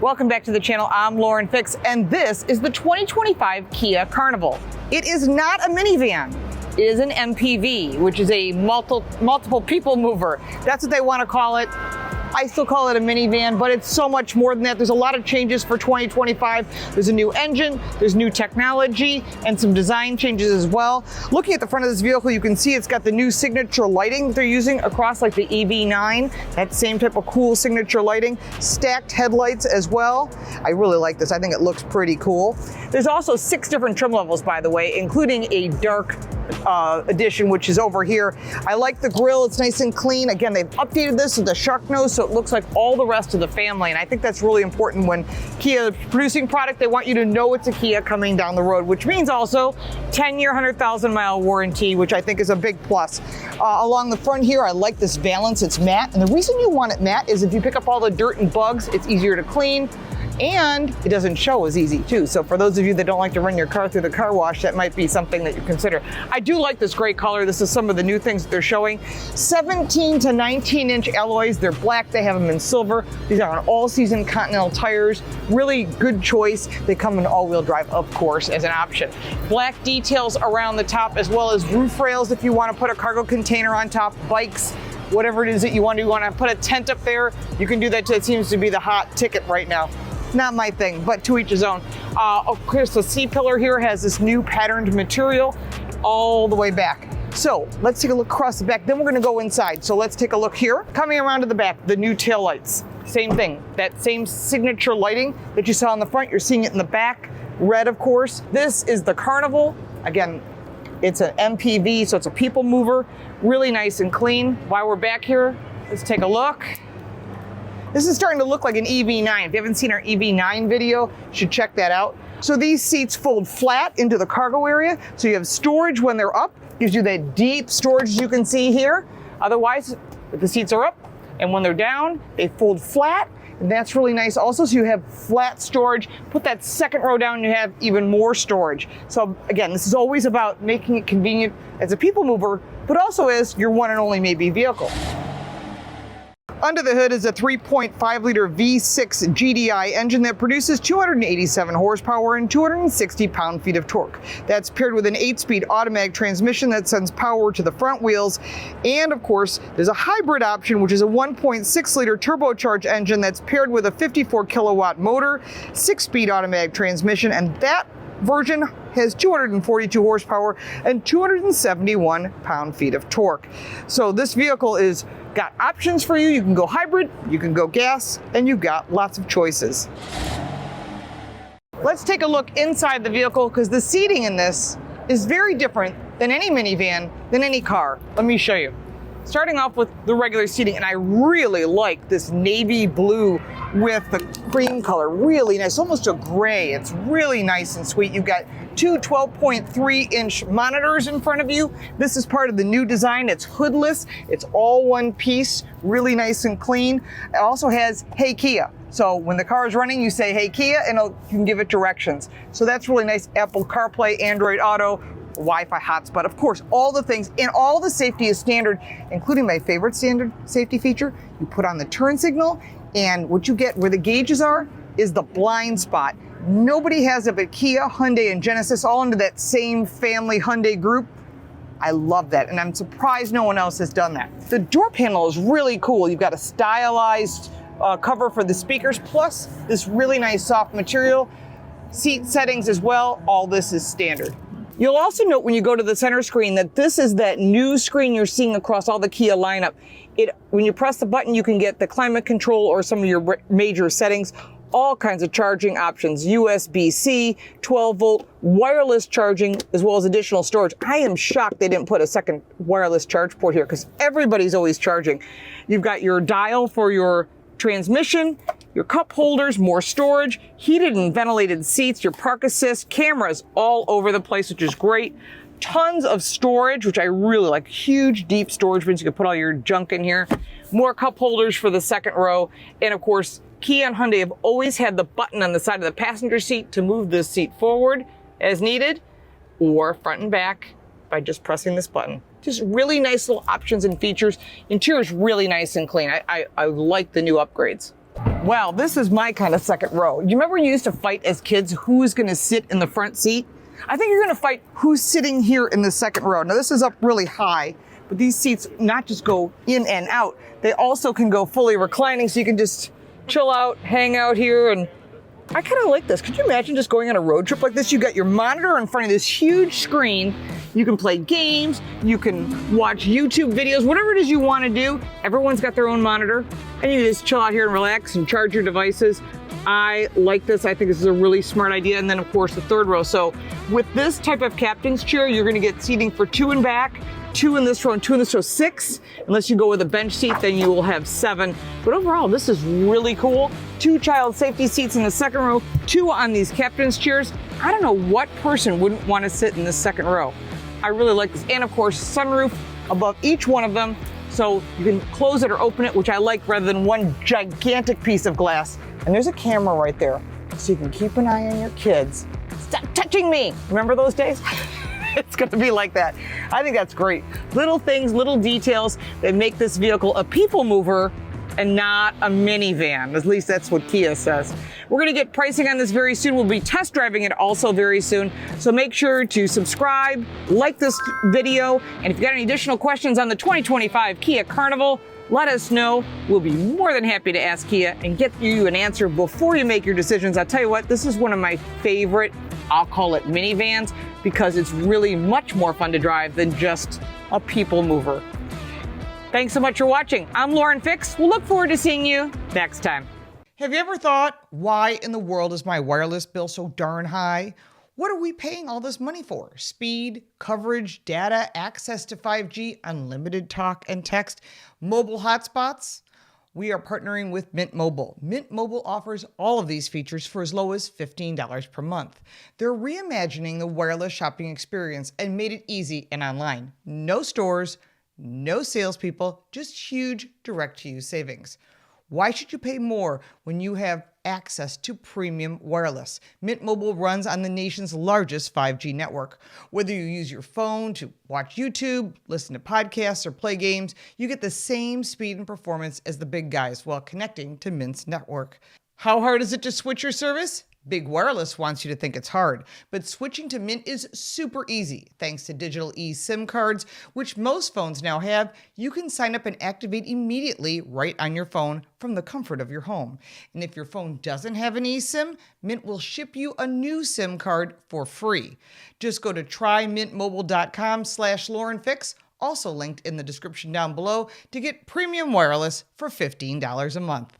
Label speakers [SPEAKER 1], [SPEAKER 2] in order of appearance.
[SPEAKER 1] Welcome back to the channel. I'm Lauren Fix, and this is the 2025 Kia Carnival. It is not a minivan. It is an MPV, which is a multiple people mover. That's what they want to call it. I still call it a minivan, but it's so much more than that. There's a lot of changes for 2025. There's a new engine, there's new technology, and some design changes as well. Looking at the front of this vehicle, you can see it's got the new signature lighting that they're using across like the EV9. That same type of cool signature lighting. Stacked headlights as well. I really like this. I think it looks pretty cool. There's also 6 different trim levels, by the way, including a dark edition, which is over here. I like the grille. It's nice and clean. Again, they've updated this with the shark nose, so it looks like all the rest of the family. And I think that's really important when Kia is producing product. They want you to know it's a Kia coming down the road, which means also 10-year, 100,000-mile warranty, which I think is a big plus. Along the front here, I like this valance. It's matte. And the reason you want it matte is if you pick up all the dirt and bugs, it's easier to clean. And it doesn't show as easy too. So for those of you that don't like to run your car through the car wash, that might be something that you consider. I do like this gray color. This is some of the new things that they're showing. 17 to 19-inch alloys. They're black. They have them in silver. These are on all-season Continental tires. Really good choice. They come in all-wheel drive, of course, as an option. Black details around the top, as well as roof rails if you want to put a cargo container on top, bikes, whatever it is that you want to put a tent up there, you can do that too. It seems to be the hot ticket right now. Not my thing, but to each his own. Of course, the C-pillar here has this new patterned material all the way back. So let's take a look across the back, then we're gonna go inside. So let's take a look here. Coming around to the back, the new taillights. Same thing, that same signature lighting that you saw in the front, you're seeing it in the back. Red, of course. This is the Carnival. Again, it's an MPV, so it's a people mover. Really nice and clean. While we're back here, let's take a look. This is starting to look like an EV9. If you haven't seen our EV9 video, you should check that out. So these seats fold flat into the cargo area. So you have storage when they're up, gives you that deep storage you can see here. Otherwise, if the seats are up and when they're down, they fold flat. And that's really nice also, so you have flat storage. Put that second row down and you have even more storage. So again, this is always about making it convenient as a people mover, but also as your one and only maybe vehicle. Under the hood is a 3.5-liter V6 GDI engine that produces 287 horsepower and 260 pound-feet of torque. That's paired with an 8-speed automatic transmission that sends power to the front wheels. And of course, there's a hybrid option, which is a 1.6-liter turbocharged engine that's paired with a 54-kilowatt motor, 6-speed automatic transmission, and that version has 242 horsepower and 271 pound-feet of torque. So this vehicle is got options for you. You can go hybrid, you can go gas, and you've got lots of choices. Let's take a look inside the vehicle because the seating in this is very different than any minivan, than any car. Let me show you. Starting off with the regular seating, and I really like this navy blue with the cream color. Really nice, almost a gray. It's really nice and sweet. You've got 2 12.3-inch monitors in front of you. This is part of the new design. It's hoodless. It's all one piece, really nice and clean. It also has Hey Kia. So when the car is running, you say Hey Kia, and you can give it directions. So that's really nice. Apple CarPlay, Android Auto, Wi-Fi hotspot, of course, all the things, and all the safety is standard, including my favorite standard safety feature. You put on the turn signal, and what you get where the gauges are is the blind spot. Nobody has it but Kia, Hyundai, and Genesis, all under that same family Hyundai group. I love that, and I'm surprised no one else has done that. The door panel is really cool. You've got a stylized cover for the speakers, plus this really nice soft material. Seat settings as well, all this is standard. You'll also note when you go to the center screen that this is that new screen you're seeing across all the Kia lineup. When you press the button, you can get the climate control or some of your major settings, all kinds of charging options, USB-C, 12-volt, wireless charging, as well as additional storage. I am shocked they didn't put a second wireless charge port here because everybody's always charging. You've got your dial for your transmission, your cup holders, more storage, heated and ventilated seats, your park assist, cameras all over the place, which is great. Tons of storage, which I really like. Huge, deep storage bins. You can put all your junk in here. More cup holders for the second row. And of course, Kia and Hyundai have always had the button on the side of the passenger seat to move this seat forward as needed or front and back by just pressing this button. Just really nice little options and features. Interior is really nice and clean. I like the new upgrades. Well, this is my kind of second row. You remember you used to fight as kids who's going to sit in the front seat? I think you're going to fight who's sitting here in the second row. Now, this is up really high, but these seats not just go in and out, they also can go fully reclining, so you can just chill out, hang out here, and I kind of like this. Could you imagine just going on a road trip like this? You got your monitor in front of this huge screen. You can play games, you can watch YouTube videos, whatever it is you want to do. Everyone's got their own monitor, and you just chill out here and relax and charge your devices. I like this. I think this is a really smart idea. And then, of course, the third row. So with this type of captain's chair, you're going to get seating for 2 in back, 2 in this row, and 2 in this row, 6. Unless you go with a bench seat, then you will have 7. But overall, this is really cool. 2 child safety seats in the second row, 2 on these captain's chairs. I don't know what person wouldn't want to sit in this second row. I really like this. And of course, sunroof above each one of them. So you can close it or open it, which I like, rather than one gigantic piece of glass. And there's a camera right there, so you can keep an eye on your kids. Stop touching me! Remember those days? It's gonna be like that. I think that's great. Little things, little details that make this vehicle a people mover and not a minivan. At least that's what Kia says. We're gonna get pricing on this very soon. We'll be test driving it also very soon. So make sure to subscribe, like this video, and if you've got any additional questions on the 2025 Kia Carnival, let us know. We'll be more than happy to ask Kia and get you an answer before you make your decisions. I'll tell you what, this is one of my favorite, I'll call it minivans, because it's really much more fun to drive than just a people mover. Thanks so much for watching. I'm Lauren Fix. We'll look forward to seeing you next time. Have you ever thought, why in the world is my wireless bill so darn high? What are we paying all this money for? Speed, coverage, data, access to 5G, unlimited talk and text, mobile hotspots? We are partnering with Mint Mobile. Mint Mobile offers all of these features for as low as $15 per month. They're reimagining the wireless shopping experience and made it easy and online. No stores, no salespeople, just huge direct-to-you savings. Why should you pay more when you have access to premium wireless? Mint Mobile runs on the nation's largest 5G network. Whether you use your phone to watch YouTube, listen to podcasts, or play games, you get the same speed and performance as the big guys while connecting to Mint's network. How hard is it to switch your service? Big Wireless wants you to think it's hard, but switching to Mint is super easy. Thanks to digital eSIM cards, which most phones now have, you can sign up and activate immediately right on your phone from the comfort of your home. And if your phone doesn't have an eSIM, Mint will ship you a new SIM card for free. Just go to trymintmobile.com/LaurenFix, also linked in the description down below, to get premium wireless for $15 a month.